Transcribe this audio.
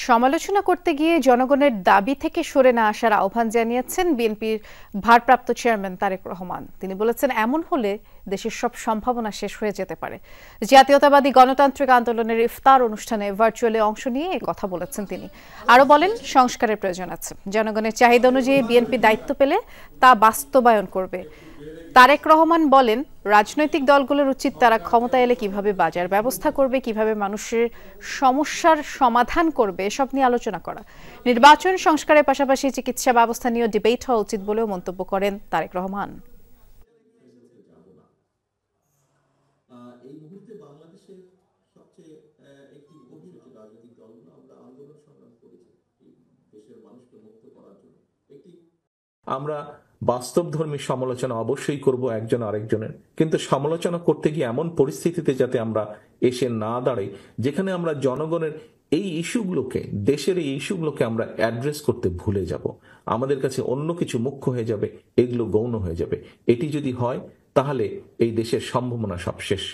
সমালোচনা করতে গিয়ে জনগণের দাবি থেকে সরে না আসার আহ্বান জানিয়েছেন বিএনপির ভারপ্রাপ্ত চেয়ারম্যান তারেক রহমান। তিনি বলেছেন, এমন হলে দেশের সব সম্ভাবনা শেষ হয়ে যেতে পারে। জাতীয়তাবাদী গণতান্ত্রিক আন্দোলনের ইফতার অনুষ্ঠানে ভার্চুয়ালি অংশ নিয়ে কথা বলেছেন তিনি। আরও বলেন, সংস্কারের প্রয়োজন আছে। জনগণের চাহিদা অনুযায়ী বিএনপি দায়িত্ব পেলে তা বাস্তবায়ন করবে। তারেক রহমান বলেন, রাজনৈতিক দলগুলোর উচিত তারা ক্ষমতা এলে কিভাবে বাজার ব্যবস্থা করবে, কিভাবে মানুষের সমস্যার সমাধান করবে, এসব নিয়ে আলোচনা করা। নির্বাচন সংস্কারের পাশাপাশি চিকিৎসা ব্যবস্থা নিয়েও ডিবেট হওয়া উচিত বলেও মন্তব্য করেন তারেক রহমান। এই মুহূর্তে বাংলাদেশের সবচেয়ে একটি গভীর রাজনৈতিক দলগুলো আমরা আন্দোলন সংগ্রাম করেছি দেশের মানুষকে মুক্ত করার জন্য। আমরা বাস্তবধর্মী সমালোচনা অবশ্যই করব একজন আরেকজনের, কিন্তু সমালোচনা করতে গিয়ে এমন পরিস্থিতিতে যাতে আমরা এসে না দাঁড়াই যেখানে আমরা জনগণের এই ইস্যুগুলোকে, দেশের এই ইস্যুগুলোকে আমরা অ্যাড্রেস করতে ভুলে যাব। আমাদের কাছে অন্য কিছু মুখ্য হয়ে যাবে, এগুলো গৌণ হয়ে যাবে। এটি যদি হয় তাহলে এই দেশের সম্ভাবনা সব শেষ।